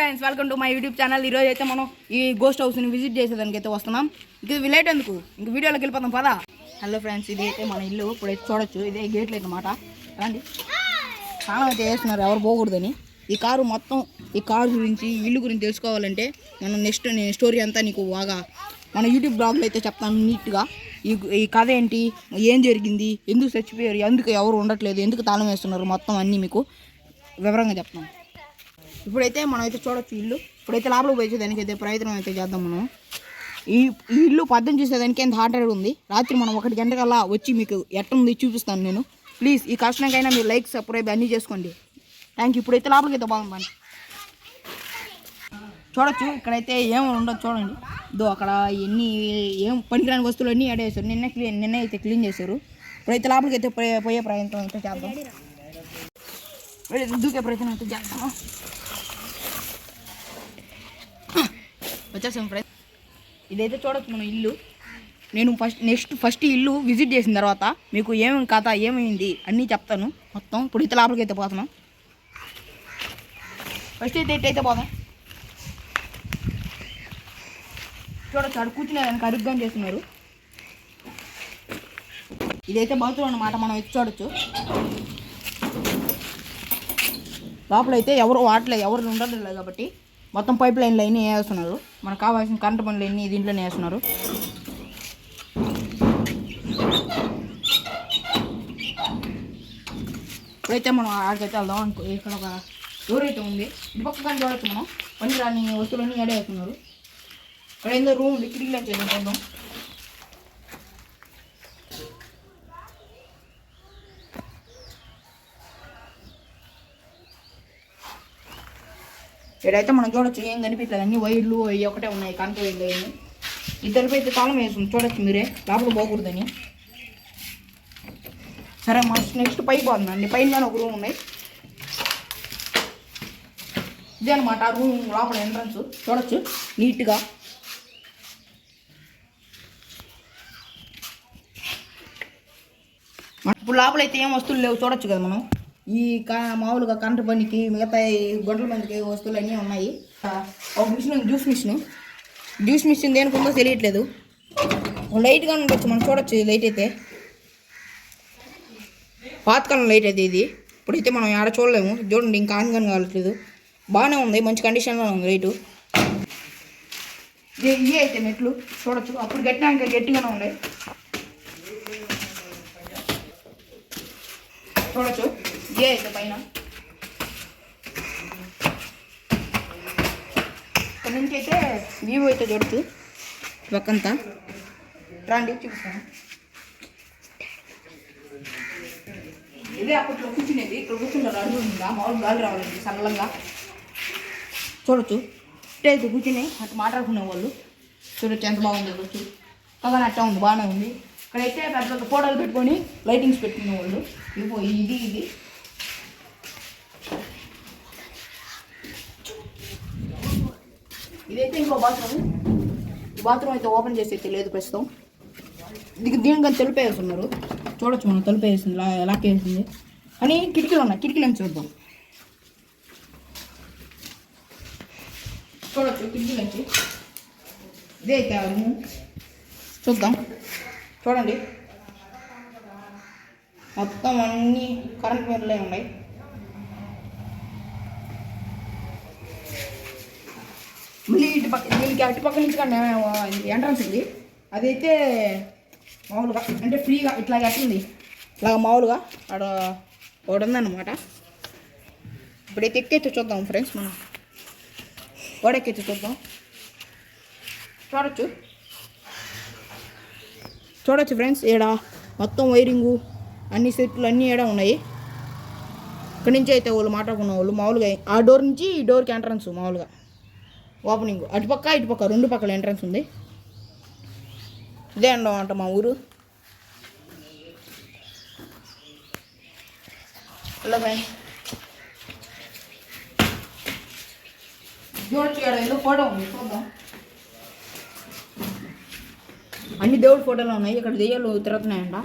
Friends, welcome to my YouTube channel. ఈరోజు అయితే మనం ఈ గోస్ట్ హౌస్ని విజిట్ చేసేదానికి అయితే వస్తున్నాం. ఇంక లేట్ ఎందుకు, ఇంక వీడియోలోకి వెళ్ళిపోతాం పదా. హలో ఫ్రెండ్స్, ఇది అయితే మన ఇల్లు. ఇప్పుడైతే చూడొచ్చు, ఇదే గేట్లు అన్నమాట. రండి, స్నానం అయితే వేస్తున్నారు ఎవరు పోకూడదని. ఈ కారు మొత్తం, ఈ కారు గురించి, ఇల్లు గురించి తెలుసుకోవాలంటే మనం నెక్స్ట్ స్టోరీ అంతా నీకు బాగా మన యూట్యూబ్ బ్లాగ్లో అయితే చెప్తాను నీట్గా. ఈ కథ ఏంటి, ఏం జరిగింది, ఎందుకు చచ్చిపోయారు, ఎందుకు ఎవరు ఉండట్లేదు, ఎందుకు తాళం వేస్తున్నారు, మొత్తం అన్నీ మీకు వివరంగా చెప్తాను. ఇప్పుడైతే మనం అయితే చూడొచ్చు ఇల్లు. ఇప్పుడైతే లోపలికి పోయేదానికి అయితే ప్రయత్నం అయితే చేద్దాం మనం. ఈ ఇల్లు పద్దం చూసేదానికి ఎంత హార్డెడ్ ఉంది. రాత్రి మనం 1 గంటకల్లా వచ్చి మీకు ఎట్టుంది చూపిస్తాను నేను. ప్లీజ్ ఈ కష్టంకైనా మీరు లైక్, సబ్స్క్రైబ్ అన్నీ చేసుకోండి. Thank you. ఇప్పుడైతే లోపలికి అయితే బాగుంది. చూడొచ్చు, ఇక్కడైతే ఏమి ఉండదు చూడండి. అక్కడ ఎన్ని ఏం పనికిరాని వస్తువులు అన్నీ ఆడేసారు. నిన్న అయితే క్లీన్ చేశారు. ఇప్పుడైతే లోపలికి అయితే పోయే ప్రయత్నం అయితే చేద్దాం. దూకే ప్రయత్నం అయితే చేద్దాం. వచ్చేసాం ఫ్రెండ్స్. ఇదైతే చూడొచ్చు మనం ఇల్లు. నేను ఫస్ట్ ఇల్లు విజిట్ చేసిన తర్వాత మీకు ఏమేమి కథ ఏమైంది అన్నీ చెప్తాను మొత్తం. ఇప్పుడు ఇతర లోపలికి అయితే పోతున్నాం. ఫస్ట్ అయితే ఎట్టయితే పోదాం. చూడొచ్చు, అక్కడ కూర్చునేదానికి అరుగ్గా చేస్తున్నారు. ఇదైతే బాత్రూమ్ అన్నమాట. మనం అయితే చూడొచ్చు, లోపలైతే ఎవరు వాడలేదు, ఎవరు ఉండట్లేదు కాబట్టి మొత్తం పైప్ లైన్లు అన్నీ వేస్తున్నారు. మనకు కావాల్సిన కరెంటు పనులు అన్నీ దీంట్లోనే వేస్తున్నారు. ఇప్పుడైతే మనం ఆడికైతే వెళ్దాం అనుకో. ఇక్కడ ఒక డోర్ అయితే ఉంది. ఇటు పక్క కానీ చూడొచ్చు మనం పనికిరాని వస్తువులన్నీ ఏడే వేస్తున్నారు. ఇక్కడ ఏందో రూమ్ ఉంది, కిటికీలు వచ్చేది చూద్దాం. ఇక్కడైతే మనం చూడొచ్చు, ఏం కనిపించలేదు, అన్ని వైర్లు అవి ఒకటే ఉన్నాయి, కరెంట్ వైర్లు అయ్యి. ఇద్దరిపై అయితే తాళం వేస్తుంది చూడొచ్చు మీరే, లోపల పోకూడదని. సరే, మన నెక్స్ట్ పైకి పోతుందండి. పైన ఒక రూమ్ ఉన్నాయి. ఇదే అనమాట ఆ రూమ్ లోపల ఎంట్రన్స్. చూడొచ్చు నీట్గా. ఇప్పుడు లోపలైతే ఏం వస్తువులు లేవు చూడొచ్చు కదా మనం. ఈ మామూలుగా కరెంటు పనికి మిగతా గొంటల మందికి వస్తువులు అన్నీ ఉన్నాయి. ఒక మిషన్ ఉంది, జ్యూస్ మిషన్ దేనికి ఉందో తెలియట్లేదు. లైట్గా ఉండొచ్చు, మనం చూడొచ్చు. లైట్ అయితే పాతకాలం లైట్ అయితే ఇది. ఇప్పుడైతే మనం ఆడ చూడలేము. చూడండి, ఇంకా ఆన్ కానీ కావట్లేదు. బాగానే ఉంది, మంచి కండిషన్లో ఉంది లైటు. ఇవి అయితే మెట్లు చూడొచ్చు, అప్పుడు గట్టినా ఇంకా గట్టిగానే ఉన్నాయి. చూడొచ్చు, ఇదే అయితే పైన. ఇక్కడ నుంచి అయితే వ్యూ అయితే చూడచ్చు పక్కంతా. రండి చూపిస్తాను. ఇదే అప్పట్లో కూర్చునేది. ఇక్కడ కూర్చుంటారు, అడుగు ఉందా, మామూలు గాలి రావాలండి సరళంగా. చూడొచ్చు, ఇట్టయితే కూర్చుని అటు మాట్లాడుకునే వాళ్ళు. చూడొచ్చు ఎంత బాగుంది. చూడొచ్చు, పక్కన అట్ట ఉంది, బాగానే ఉంది. ఇక్కడైతే పెద్ద ఫోటోలు పెట్టుకొని లైటింగ్స్ పెట్టుకునే వాళ్ళు. ఇది ఇదైతే ఇంకో బాత్రూమ్. ఈ బాత్రూమ్ అయితే ఓపెన్ చేసి అయితే లేదు ప్రస్తుతం. దీనికని తలుపు వేస్తున్నారు. చూడొచ్చు మనం, తలుపు వేసింది, లాక్ వేసింది. కానీ కిటికీలు ఉన్నాయి, కిటికీలను చూద్దాం. చూడొచ్చు కిటికీ నుంచి. ఇదే అయితే చూద్దాం. చూడండి, మొత్తం అన్నీ కరెంట్ వైర్లే ఉన్నాయి. మళ్ళీ ఇటు పక్క, దీనికి అటుపక్క నుంచి కానీ ఎంట్రన్స్ ఉంది. అదైతే మామూలుగా అంటే ఫ్రీగా ఇట్లా కట్టింది, ఇలాగ మామూలుగా అక్కడ ఒకటి ఉందన్నమాట. ఇప్పుడైతే ఎక్కైతే చూద్దాం ఫ్రెండ్స్. మనం గోడెక్కైతే చూద్దాం. చూడొచ్చు ఫ్రెండ్స్, ఈడ మొత్తం వైరింగు అన్ని సెట్లు అన్నీ ఈడ ఉన్నాయి. ఇక్కడి నుంచి అయితే వాళ్ళు మాట్లాడుకున్న వాళ్ళు మామూలుగా ఆ డోర్ నుంచి ఈ డోర్కి ఎంట్రన్స్ మామూలుగా ఓపెనింగ్. అటుపక్క ఇటుపక్క 2 పక్కల ఎంట్రన్స్ ఉంది. ఇదే అంట మా ఊరు. హలో ఫ్రెండ్స్, చూడొచ్చు, ఇక్కడ ఏదో ఫోటో ఉంది చూద్దాం. అన్ని దేవుడి ఫోటోలు ఉన్నాయి. ఇక్కడ దెయ్యాలు తిరుగుతున్నాయంట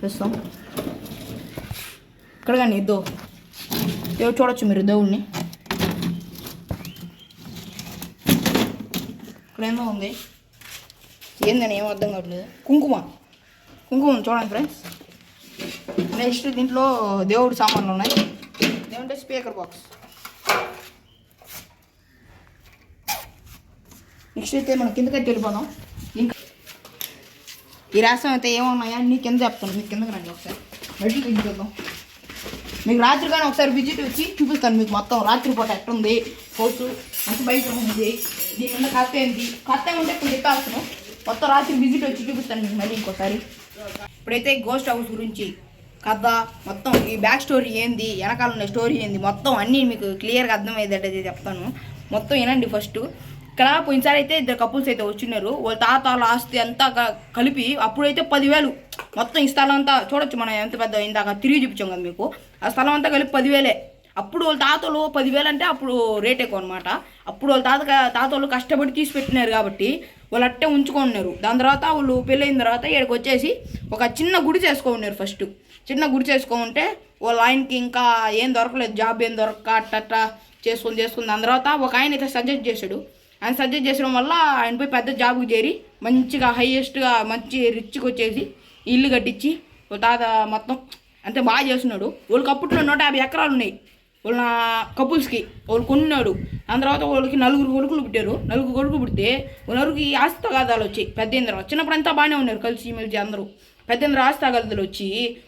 ప్రస్తుతం. ఇక్కడ కానీ దేవుడు చూడొచ్చు మీరు దేవుడిని. ఇక్కడ ఏందో ఉంది, ఏందని ఏమో అర్థం కావట్లేదు. కుంకుమ చూడండి ఫ్రెండ్స్. నెక్స్ట్ దీంట్లో దేవుడి సామాన్లు ఉన్నాయి. ఏమంటే స్పీకర్ బాక్స్. నెక్స్ట్ అయితే మనం కిందకైతే వెళ్ళిపోదాం. ఇంకా ఈ రాష్ట్రం అయితే ఏమున్నాయా అన్నీ కింద చెప్తాను. మీకు కిందకి రండి ఒకసారి బయటికి చూద్దాం. మీకు రాత్రి కానీ ఒకసారి విజిట్ వచ్చి చూపిస్తాను. మీకు మొత్తం రాత్రి పూట ఎట్టుంది హౌస్, మంచి బయట ఉంది, దీని మీద కథ ఏంటి, కథ ఉంటే ఇప్పుడు చెప్పేస్తాను. మొత్తం రాత్రి విజిట్ వచ్చి చూపిస్తాను మీకు మళ్ళీ ఇంకోసారి. ఇప్పుడైతే గోస్ట్ హౌస్ గురించి కథ మొత్తం, ఈ బ్యాక్ స్టోరీ ఏంది, వెనకాల ఉన్న స్టోరీ ఏంది, మొత్తం అన్నీ మీకు క్లియర్గా అర్థమయ్యేటట్టు చెప్తాను. మొత్తం వినండి. ఫస్ట్ ఇక్కడ పోయినసారి అయితే 2 కపుల్స్ అయితే వచ్చినారు. వాళ్ళ తాతల ఆస్తి అంతా కలిపి అప్పుడైతే 10,000 మొత్తం. ఈ స్థలం అంతా చూడొచ్చు మనం ఎంత పెద్ద, ఇందాక తిరిగి చూపించాం కదా మీకు. ఆ స్థలం అంతా కలిపి 10,000. అప్పుడు వాళ్ళ తాతలు 10,000 అంటే అప్పుడు రేట్ ఎక్కువ అనమాట. అప్పుడు వాళ్ళ తాతలు కష్టపడి తీసి పెట్టినారు కాబట్టి వాళ్ళు అట్టే ఉంచుకున్నారు. దాని తర్వాత వాళ్ళు పెళ్ళైన తర్వాత ఇక్కడికి వచ్చేసి ఒక చిన్న గుడి చేసుకున్నారు. ఫస్ట్ చిన్న గుడి చేసుకుంటే వాళ్ళ ఆయనకి ఇంకా ఏం దొరకలేదు, జాబ్ ఏం దొరక్క అట్ట చేసుకుని దాని తర్వాత ఒక ఆయన అయితే సజెస్ట్ చేశాడు. ఆయన సజెస్ట్ చేసడం వల్ల ఆయన పోయి పెద్ద జాబ్కి చేరి మంచిగా హైయెస్ట్గా మంచి రిచ్కి వచ్చేసి ఇల్లు కట్టించి వాళ్ళ తాత మొత్తం అంటే బాగా చేస్తున్నాడు. వాళ్ళకి అప్పట్లో 150 ఎకరాలు ఉన్నాయి వాళ్ళ కపుల్స్కి. వాళ్ళు కొన్నాడు. దాని తర్వాత వాళ్ళకి 4 కొడుకులు పుట్టారు. 4 కొడుకులు పుడితే వాళ్ళకి ఆస్తి తగాదాలు వచ్చాయి. పెద్ద చిన్నప్పుడు అంతా బాగానే ఉన్నారు కలిసి మెలిసి అందరూ. పెద్ద ఆస్తి తగాదాలు వచ్చి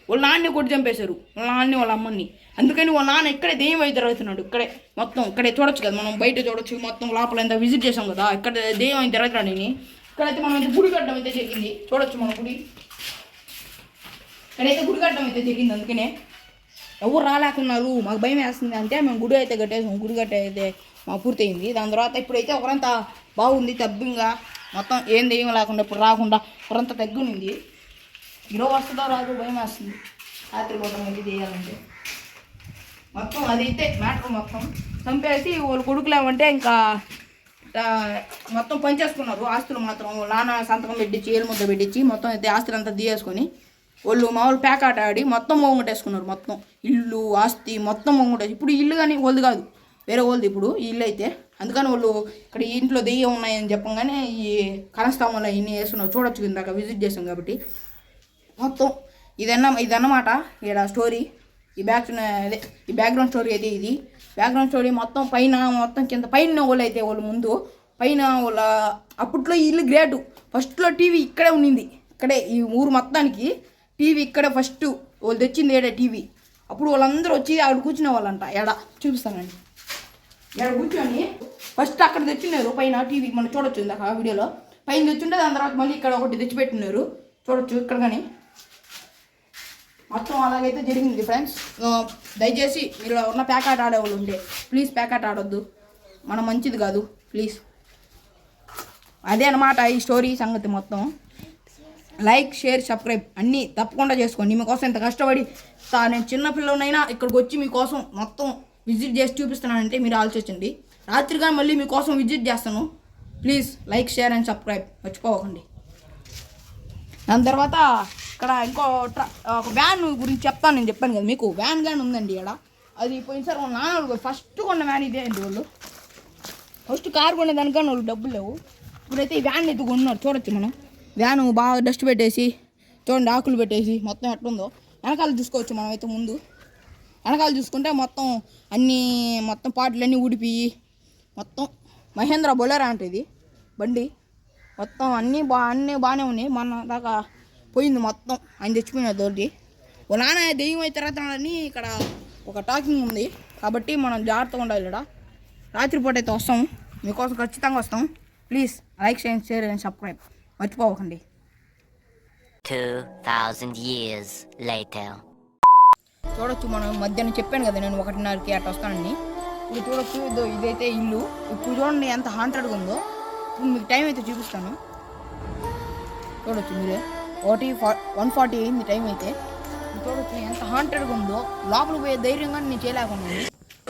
వాళ్ళ నాన్నే కొట్టి చంపేశారు, వాళ్ళ నాన్నే వాళ్ళ అమ్మని. అందుకని వాళ్ళ నాన్న ఇక్కడే దెయ్యం అయితే తిరుగుతున్నాడు. ఇక్కడే చూడొచ్చు కదా మనం, బయట చూడొచ్చు. మొత్తం లోపల ఎంత విజిట్ చేసాం కదా, ఇక్కడ దెయ్యం అయితే తిరుగుతున్నాడు. ఇక్కడైతే మనం అయితే గుడి కట్టడం అయితే జరిగింది. చూడొచ్చు మన గుడి. ఇక్కడైతే గుడి కట్టడం అయితే జరిగింది. అందుకనే ఎవరు రాలేకున్నారు, మాకు భయం వేస్తుంది అంటే మేము గుడి అయితే కట్టేసాం. గుడి కట్ట అయితే మాకు పూర్తయింది. దాని తర్వాత ఇప్పుడైతే ఒకరంతా బాగుంది, తబ్బింగా మొత్తం ఏం దెయ్యం లేకుండా ఇప్పుడు రాకుండా ఒకరంతా తగ్గునింది. ఈరోజు వస్తుందో రాదు భయం వేస్తుంది. రాత్రి పూట మళ్ళీ చేయాలంటే మొత్తం అదైతే మ్యాటర్. మొత్తం చంపేసి వాళ్ళు కొడుకులు ఏమంటే ఇంకా మొత్తం పనిచేసుకున్నారు. ఆస్తులు మాత్రం నాన్న సంతకం పెట్టించి ఏలు ముద్ద పెట్టించి మొత్తం అయితే ఆస్తులు అంతా తీయేసుకొని వాళ్ళు మామూలు ప్యాకాట ఆడి మొత్తం మొంగొట్టేసుకున్నారు. మొత్తం ఇల్లు ఆస్తి మొత్తం మొంగొట్టేసి ఇప్పుడు ఇల్లు కానీ వాళ్ళది కాదు, వేరే వాళ్ళది ఇప్పుడు ఈ ఇల్లు అయితే. అందుకని వాళ్ళు ఇక్కడ ఈ ఇంట్లో దెయ్యం ఉన్నాయని చెప్పగానే ఈ కనస్తామంలో ఇన్ని వేస్తున్నారు. చూడొచ్చు ఇందాక విజిట్ చేసాం కాబట్టి. మొత్తం ఇదన్నమాట ఇక్కడ స్టోరీ. ఈ బ్యాక్గ్రౌండ్ స్టోరీ అయితే ఇది. బ్యాక్గ్రౌండ్ స్టోరీ మొత్తం మొత్తం కింద పైన వాళ్ళు అయితే వాళ్ళు ముందు పైన వాళ్ళ అప్పట్లో ఈ ఇల్లు గ్రేటు. ఫస్ట్లో టీవీ ఇక్కడే ఉండింది. ఇక్కడే ఈ ఊరు మొత్తానికి టీవీ ఇక్కడే ఫస్ట్ వాళ్ళు తెచ్చింది ఏడా టీవీ. అప్పుడు వాళ్ళందరూ వచ్చి అక్కడ కూర్చునే వాళ్ళంట. చూపిస్తానండి. కూర్చొని ఫస్ట్ అక్కడ తెచ్చినారు పైన టీవీ. మనం చూడొచ్చు ఇందాక వీడియోలో పైన తెచ్చుంటే దాని తర్వాత మళ్ళీ ఇక్కడ ఒకటి తెచ్చిపెట్టినారు. చూడొచ్చు ఇక్కడ కానీ మొత్తం అలాగైతే జరిగింది ఫ్రెండ్స్. దయచేసి మీరు ఉన్న ప్యాకాట ఆడేవాళ్ళు ఉంటే ప్లీజ్ ప్యాకాట ఆడొద్దు, మనం మంచిది కాదు ప్లీజ్. అదే అన్నమాట ఈ స్టోరీ సంగతి మొత్తం. లైక్ షేర్ సబ్స్క్రైబ్ అన్నీ తప్పకుండా చేసుకోండి. మీకోసం ఇంత కష్టపడి నేను చిన్నపిల్లనైనా ఇక్కడికి వచ్చి మీకోసం మొత్తం విజిట్ చేసి చూపిస్తున్నానంటే మీరు ఆలోచించండి. రాత్రిగా మళ్ళీ మీకోసం విజిట్ చేస్తాను. Please like share and subscribe మర్చిపోకండి. దాని తర్వాత ఇక్కడ ఇంకో ఒక వ్యాన్ గురించి చెప్తాను. నేను చెప్పాను కదా మీకు, వ్యాన్ కానీ ఉందండి ఇక్కడ. అది పోయినసారి వాళ్ళ నాన్న ఫస్ట్ కొన్న వ్యాన్ ఇదే అండి. వాళ్ళు ఫస్ట్ కారు కొనేదానికన్నా వాళ్ళు డబ్బులు లేవు. ఇప్పుడైతే ఈ వ్యాన్ అయితే కొన్నారు. చూడొచ్చు మనం వ్యాన్ బాగా డస్ట్ పెట్టేసి చూడండి, ఆకులు పెట్టేసి మొత్తం ఎట్లుందో. వెనకాల చూసుకోవచ్చు మనం అయితే. ముందు వెనకాల చూసుకుంటే మొత్తం మొత్తం పాటలన్నీ ఊడిపోయి మొత్తం మహేంద్ర బొలెరో అంటే ఇది బండి. మొత్తం అన్నీ బాగానే ఉన్నాయి. మొన్న దాకా పోయింది మొత్తం, ఆయన తెచ్చిపోయిన దొరికి. ఓ నాన్న దెయ్యం అయితే తిరుగుతున్నాడని ఇక్కడ ఒక టాకింగ్ ఉంది. కాబట్టి మనం జాగ్రత్తగా ఉండాలి. ఇక్కడ రాత్రిపూట అయితే వస్తాం, మీకోసం ఖచ్చితంగా వస్తాం. Please like share and subscribe మర్చిపోకండి. 2000 years later. చూడొచ్చు మనం మధ్యాహ్నం చెప్పాను కదా నేను 1:30కి అట్లా వస్తానని. ఇప్పుడు చూడొచ్చు ఇదైతే ఇల్లు. ఇప్పుడు చూడండి ఎంత హాంటెడ్గా ఉందో. ఇప్పుడు మీకు టైం అయితే చూపిస్తాను. చూడొచ్చు మీరే 1:40 అయింది టైం అయితే. చూడొచ్చు ఎంత హాంటెడ్గా ఉందో. లోపలికి పోయే ధైర్యంగా నేను చేయలేకున్నాను.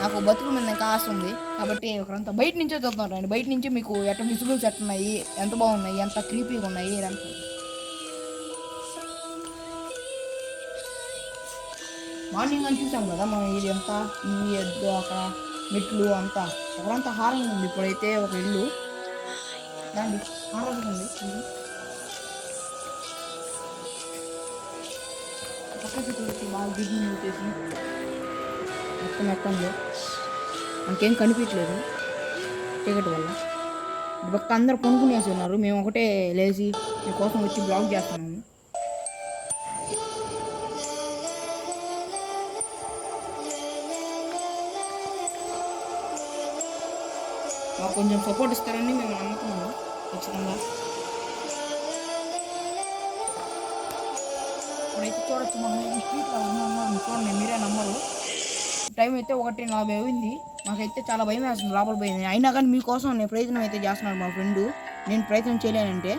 నాకు బతుకు మీద ఇంకా ఆశ ఉంది కాబట్టి ఒకరంతా బయట నుంచే చూద్దాం. బయట నుంచి మీకు ఎట్లా విజిబుల్స్ ఎట్టున్నాయి, ఎంత బాగున్నాయి, ఎంత క్రీపీగా ఉన్నాయి ఇదంతా. మార్నింగ్ అని చూసాం కదా మనం, ఇది అంతా ఈ ఎద్దు అక్కడ మెట్లు అంతా ఒకరంతా హారంగా ఉంది. ఇప్పుడైతే ఒక ఇల్లు రండి ఆరోగ్యండి పక్కకి తీసి బాగా గిడ్ని మూసేసి మొత్తం ఎక్కండి మనకేం కనిపించలేదు చీకటి వల్ల ఇటు పక్క అందరు కొనుక్కునేసి ఉన్నారు మేము ఒకటే లేచి మీకోసం వచ్చి బ్లాగ్ చేస్తున్నాము మాకు కొంచెం సపోర్ట్ ఇస్తారని మేము నమ్ముతున్నాము ఖచ్చితంగా ఇప్పుడైతే చూడొచ్చు మనం ఈ స్ట్రీట్లో ఉన్నాము చూడండి మీరే నమ్మరు టైం అయితే 1:40 అయింది మాకైతే చాలా భయం వేస్తుంది లోపల పోయింది అయినా కానీ మీకోసం నేను ప్రయత్నం అయితే చేస్తున్నాను మా ఫ్రెండ్ నేను ప్రయత్నం చేయలేనంటే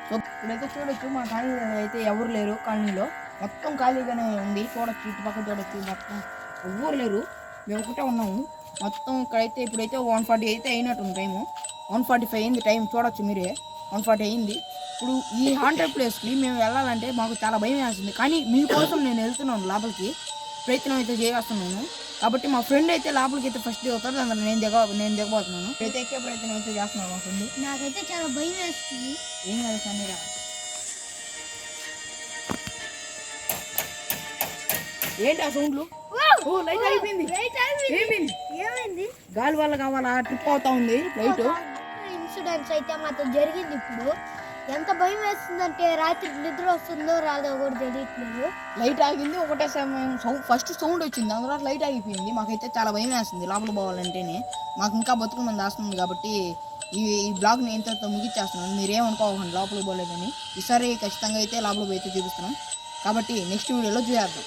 సో ఇప్పుడైతే చూడొచ్చు మా కాలనీలో అయితే ఎవరు లేరు కాలనీలో మొత్తం ఖాళీగానే ఉంది చూడొచ్చు ఇటు పక్క చూడొచ్చు మొత్తం ఎవ్వరు లేరు మేము ఒకటే ఉన్నాము మొత్తం ఇక్కడైతే ఇప్పుడైతే 140 అయితే అయినట్టుంది టైము 145 అయింది టైం చూడొచ్చు మీరే 140 అయింది ఇప్పుడు ఈ హాంటెడ్ ప్లేస్కి మేము వెళ్ళాలంటే మాకు చాలా భయం వేస్తుంది కానీ మీకోసం నేను వెళ్తున్నాను లోపలికి ప్రయత్నం అయితే చేస్తున్నాను కాబట్టి మా ఫ్రెండ్ అయితే లోపలికి అయితే ఫస్ట్ దిగుతాడు దాంట్లో నేను దిగబోతున్నాను అయితే ఎక్కే ప్రయత్నం అయితే చేస్తున్నాను మా ఫ్రెండ్ నాకైతే చాలా భయం వేస్తుంది. ఏం కాదు సమీరా ఏంటి ఆ సౌండ్లు ఓ లైట్ అయిపోయింది ఏమైంది గాలి వల్ల కావాలా ట్రిప్ అవుతా ఉంది లైట్ ఇన్సిడెంట్స్ అయితే మాతో జరిగింది. ఇప్పుడు ఎంత భయం వేస్తుందంటే రాత్రి నిద్ర వస్తుందో రాదో కూడా తెలియట్లేదు. లైట్ ఆగింది ఒకటే సమయం ఫస్ట్ సౌండ్ వచ్చింది దాని తర్వాత లైట్ ఆగిపోయింది మాకైతే చాలా భయం వేస్తుంది లోపల పోవాలంటేనే మాకు ఇంకా బతుకు మంది వస్తుంది కాబట్టి ఈ బ్లాగ్ని ఇంతతో ముగిచ్చేస్తున్నాను మీరేమనుకోకండి లోపలికి పోలేదని ఈసారి ఖచ్చితంగా అయితే లోపలికి పోయితే చూపిస్తున్నాం కాబట్టి నెక్స్ట్ వీడియోలో చూసేద్దాం.